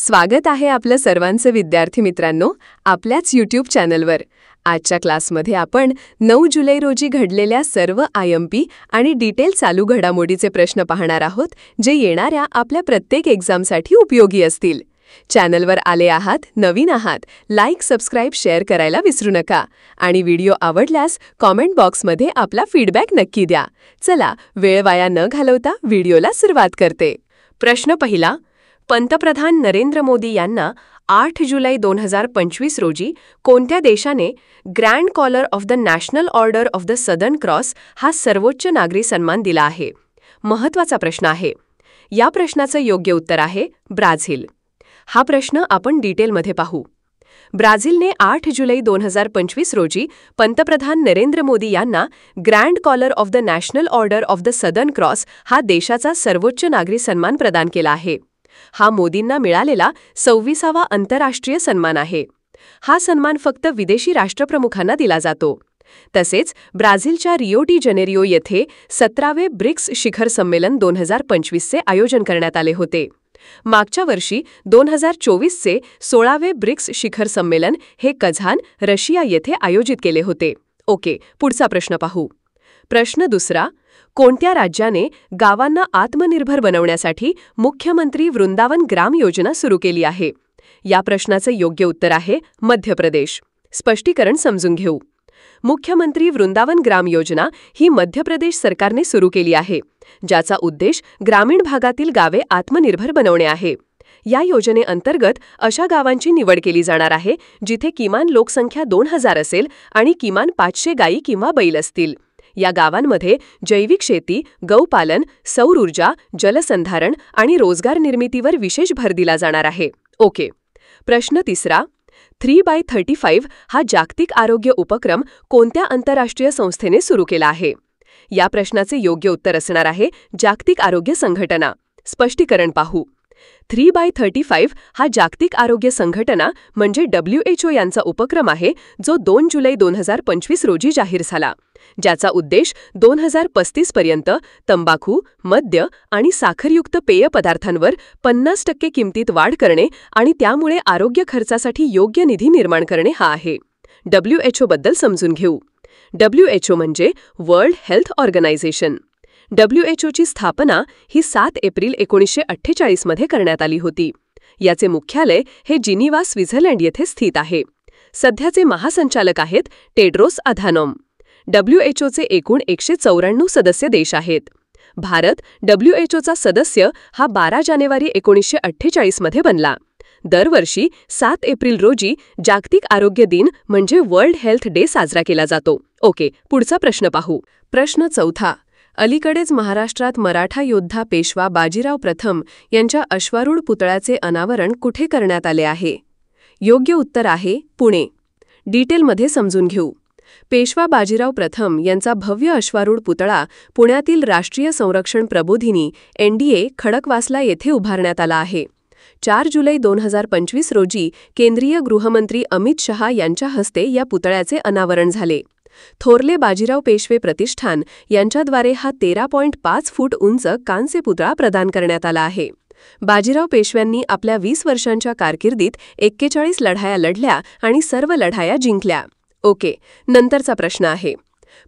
स्वागत आहे आपलं सर्वांचं विद्यार्थी मित्रांनो आपल्याच यूट्यूब चॅनलवर। आजच्या क्लासमध्ये आपण 9 जुलै रोजी घडलेल्या सर्व IMP आणि डिटेल चालू घडामोडीचे प्रश्न पाहणार आहोत, जे येणाऱ्या आपल्या प्रत्येक एक्झामसाठी उपयोगी असतील। चॅनलवर आले आहात, नवीन आहात, लाईक, सबस्क्राइब, शेअर करायला विसरू नका आणि व्हिडिओ आवडल्यास कमेंट बॉक्समध्ये आपला फीडबॅक नक्की द्या। चला, वेळ वाया न घालवता व्हिडिओला सुरुवात करते। प्रश्न पहिला, पंतप्रधान नरेंद्र मोदी यांना 8 जुलै 2025 रोजी कोणत्या देशाने grand collar of the national order of the southern cross हा सर्वोच्च नागरी सन्मान दिला आहे? महत्त्वाचा प्रश्न आहे। या प्रश्नाचं योग्य उत्तर आहे ब्राझील। हा प्रश्न आपण डिटेलमध्ये पाहू। ब्राझीलने 8 जुलै 2025 रोजी पंतप्रधान नरेंद्र मोदी यांना grand collar of the national order of the southern cross हा देशाचा सर्वोच्च नागरी सन्मान प्रदान केला आहे। हा मोदींना मिळालेला 26वा आंतरराष्ट्रीय सन्मान आहे। हा सन्मान फक्त विदेशी राष्ट्रप्रमुखांना दिला जातो। तसेच ब्राझीलच्या रिओ डी जेनेरिओ येथे 17वे ब्रिक्स शिखर संमेलन 2025चे आयोजन करण्यात आले होते। मागच्या वर्षी 2024चे 16वे ब्रिक्स शिखर संमेलन हे कझान, रशिया येथे आयोजित केले होते। ओके, पुढचा प्रश्न पाहू। प्रश्न दुसरा, कोणत्या राज्याने गावांना आत्मनिर्भर बनवण्यासाठी मुख्यमंत्री वृंदावन ग्राम योजना सुरू केली आहे? या प्रश्नाचं योग्य उत्तर आहे मध्य प्रदेश। स्पष्टीकरण समजून घेऊ। मुख्यमंत्री वृंदावन ग्राम योजना ही मध्य प्रदेश सरकारने सुरू केली आहे, ज्याचा उद्देश ग्रामीण भागातील गावे आत्मनिर्भर बनवणे आहे। या योजनेअंतर्गत अशा गावांची निवड केली जाणार आहे जिथे किमान लोकसंख्या 2000 असेल आणि किमान 500 गायी किंवा बैल असतील। या गावांमध्ये जैविक शेती, गौपालन, सौर ऊर्जा, जलसंधारण आणि रोजगार निर्मितीवर विशेष भर दिला जाणार आहे। ओके, प्रश्न तिसरा, 3x35 हा जागतिक आरोग्य उपक्रम कोणत्या आंतरराष्ट्रीय संस्थेने सुरू केला आहे? या प्रश्नाचे योग्य उत्तर असणार आहे जागतिक आरोग्य संघटना। स्पष्टीकरण पाहू। 3x35 हा जागतिक आरोग्य संघटना म्हणजे WHO यांचा उपक्रम आहे, जो 2 जुलै 2025 रोजी जाहीर झाला, ज्याचा उद्देश 2035 पर्यंत तंबाखू, मद्य आणि साखरयुक्त पेय पदार्थांवर 50% किमतीत वाढ करणे आणि त्यामुळे आरोग्य खर्चासाठी योग्य निधी निर्माण करणे हा आहे। WHO बद्दल समजून घेऊ। WHO म्हणजे वर्ल्ड हेल्थ ऑर्गनायझेशन। WHOची स्थापना ही 7 एप्रिल 1948 मध्ये करण्यात आली होती। याचे मुख्यालय हे जिनिव्हा, स्वित्झर्लंड येथे स्थित आहे। सध्याचे महासंचालक आहेत टेड्रोस अधानोम। WHOचे एकूण 194 सदस्य देश आहेत। भारत WHOचा सदस्य हा 12 जानेवारी 1948 मध्ये बनला। दरवर्षी 7 एप्रिल रोजी जागतिक आरोग्य दिन म्हणजे वर्ल्ड हेल्थ डे साजरा केला जातो। ओके, पुढचा प्रश्न पाहू। प्रश्न चौथा, अलीकडेच महाराष्ट्रात मराठा योद्धा पेशवा बाजीराव प्रथम यांच्या अश्वारूढ पुतळ्याचे अनावरण कुठे करण्यात आले आहे? योग्य उत्तर आहे पुणे। डिटेलमध्ये समजून घेऊ। पेशवा बाजीराव प्रथम यांचा भव्य अश्वारूढ पुतळा पुण्यातील राष्ट्रीय संरक्षण प्रबोधिनी NDA खडकवासला येथे उभारण्यात आला आहे। 4 जुलै 2025 रोजी केंद्रीय गृहमंत्री अमित शहा यांच्या हस्ते या पुतळ्याचे अनावरण झाले। थोरले बाजीराव पेशवे प्रतिष्ठान यांच्याद्वारे हा 13.5 फूट उंच कांस्य पुतळा प्रदान करण्यात आला आहे। बाजीराव पेशव्यांनी आपल्या 20 वर्षांच्या कारकिर्दीत 41 लढाया लढल्या आणि सर्व लढाया जिंकल्या। ओके, नंतरचा प्रश्न आहे।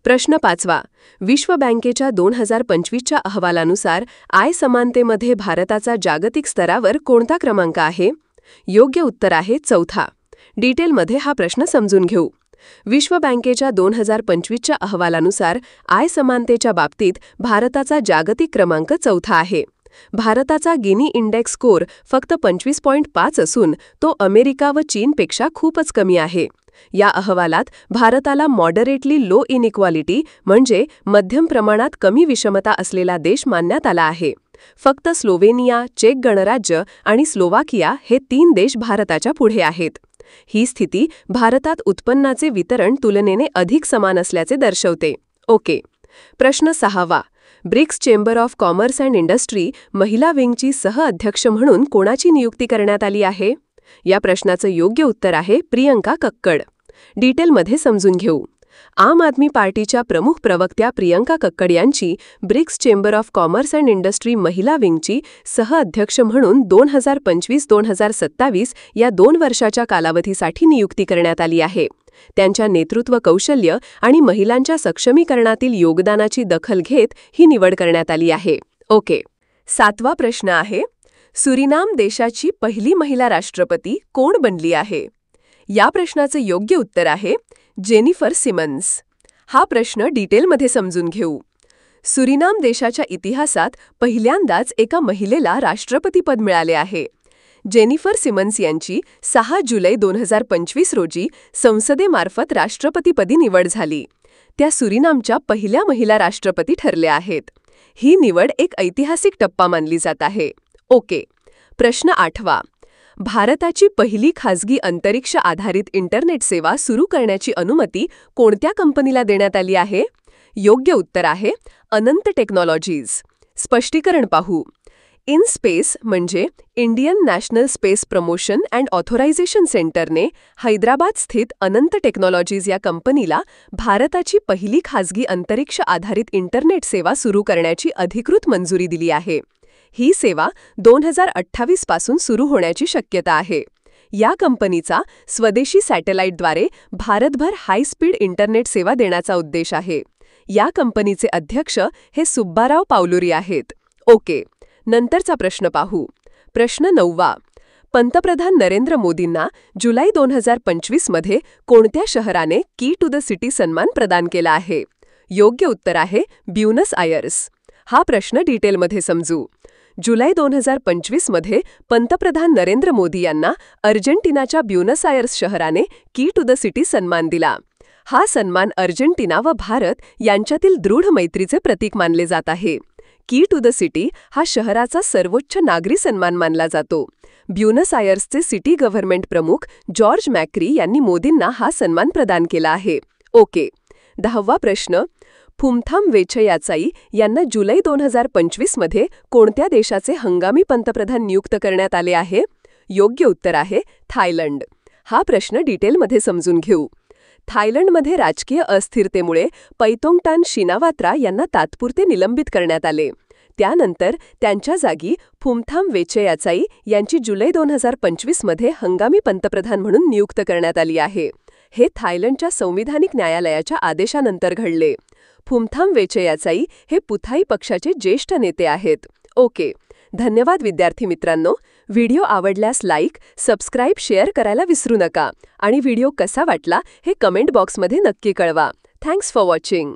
प्रश्न पाचवा, विश्व बँकेच्या 2025च्या अहवालानुसार आय समानतेमध्ये भारताचा जागतिक स्तरावर कोणता क्रमांक आहे? योग्य उत्तर आहे चौथा। डिटेलमध्ये हा प्रश्न समजून घेऊ। विश्व बँकेच्या 2025च्या अहवालानुसार आय समानतेच्या बाबतीत भारताचा जागतिक क्रमांक चौथा आहे। भारताचा गिनी इंडेक्स स्कोअर फक्त 25.5 असून तो अमेरिका व चीनपेक्षा खूपच कमी आहे। या अहवालात भारताला मॉडरेटली लो इनइक्वालिटी म्हणजे मध्यम प्रमाणात कमी विषमता असलेला देश मानण्यात आला आहे। फक्त स्लोवेनिया, चेक गणराज्य आणि स्लोवाकिया हे 3 देश भारताच्या पुढे आहेत। ही स्थिती भारतात उत्पन्नाचे वितरण तुलनेने अधिक समान असल्याचे दर्शवते। ओके, प्रश्न सहावा, BRICS chamber of commerce and industry महिला विंगची सहअध्यक्ष म्हणून कोणाची नियुक्ती करण्यात आली आहे? या प्रश्नाचं योग्य उत्तर आहे प्रियंका कक्कड। डिटेलमध्ये समजून घेऊ। आम आदमी पार्टीच्या प्रमुख प्रवक्त्या प्रियंका कक्कड यांची BRICS chamber of commerce and industry महिला विंगची सहअध्यक्ष म्हणून 2025-2027 या 2 वर्षाच्या कालावधीसाठी नियुक्ती करण्यात आली आहे. त्यांच्या नेतृत्व कौशल्य आणि महिलांच्या सक्षमीकरणातील योगदानाची दखल घेत ही निवड करण्यात आली आहे. ओके. 7वा प्रश्न आहे, सुरिनाम देशाची पहिली महिला राष्ट्रपती कोण बनली आहे? या प्रश्नाचं योग्य उत्तर आहे जेनिफर सिमन्स. हा प्रश्न डिटेलमध्ये समजून घेऊ. सुरिनाम देशाच्या इतिहासात पहिल्यांदाच एका महिलेला राष्ट्रपतीपद मिळाले आहे. जेनिफर सिमन्स यांची 6 जुलै 2025 रोजी संसदेमार्फत राष्ट्रपतीपदी निवड झाली. त्या सुरिनामच्या पहिल्या महिला राष्ट्रपती ठरल्या आहेत. ही निवड एक ऐतिहासिक टप्पा मानली जात आहे. ओके. प्रश्न 8वा. भारताची पहिली खासगी अंतरिक्ष आधारित इंटरनेट सेवा सुरू करण्याची अनुमती कोणत्या कंपनीला देण्यात आली आहे? योग्य उत्तर आहे अनंत टेक्नॉलॉजीज. स्पष्टीकरण पाहू. इनस्पेस म्हणजे Indian national space promotion and authorisation सेंटरने Hyderabad स्थित अनंत टेक्नॉलॉजीज या कंपनीला भारताची पहिली खासगी अंतरिक्ष आधारित इंटरनेट सेवा सुरू करण्याची अधिकृत मंजुरी दिली आहे. ही सेवा 2028 पासून सुरू होण्याची शक्यता आहे. या कंपनीचा स्वदेशी सॅटेलाईटद्वारे भारतभर हाय स्पीड इंटरनेट सेवा देण्याचा उद्देश आहे. या कंपनीचे अध्यक्ष हे सुब्बाराव पावलुरी आहेत. ओके. नंतरचा प्रश्न पाहू. प्रश्न 9वा. पंतप्रधान नरेंद्र मोदींना जुलै 2025 मध्ये कोणत्या शहराने की टू द सिटी सन्मान प्रदान केला आहे? योग्य उत्तर आहे ब्युनस आयर्स. हा प्रश्न डिटेलमध्ये समजू. जुलै 2025 मध्ये पंतप्रधान नरेंद्र मोदी यांना अर्जेंटिनाच्या ब्युनस आयर्स शहराने की टू द सिटी सन्मान दिला. हा सन्मान अर्जेंटिना व भारत यांच्यातील दृढ मैत्रीचे प्रतीक मानले जात आहे. की टू द सिटी हा शहराचा सर्वोच्च नागरी सन्मान मानला जातो. ब्युनस आयर्सचे सिटी गव्हर्नमेंट प्रमुख जॉर्ज मॅक्री यांनी मोदींना हा सन्मान प्रदान केला आहे. ओके. 10वा प्रश्न. फुमथाम वेचयाचाई यांना जुलै 2025 मध्ये कोणत्या देशाचे हंगामी पंतप्रधान नियुक्त करण्यात आले आहे? योग्य उत्तर आहे थायलंड. हा प्रश्न डिटेलमध्ये समजून घेऊ. थायलंडमध्ये राजकीय अस्थिरतेमुळे पैतोंगटान शिनावात्रा यांना तात्पुरते निलंबित करण्यात आले. त्यानंतर त्यांच्या जागी फुमथाम वेचयाचाई यांची जुलै 2025 मध्ये हंगामी पंतप्रधान म्हणून नियुक्त करण्यात आली आहे. हे थायलंडच्या संविधानिक न्यायालयाच्या आदेशानंतर घडले. फुमथाम वेचयाचाई हे पुथाई पक्षाचे ज्येष्ठ नेते आहेत. ओके. धन्यवाद विद्यार्थी मित्रांनो. व्हिडिओ आवडल्यास लाईक, सबस्क्राईब, शेअर करायला विसरू नका आणि व्हिडिओ कसा वाटला हे कमेंट बॉक्समध्ये नक्की कळवा. Thanks for watching.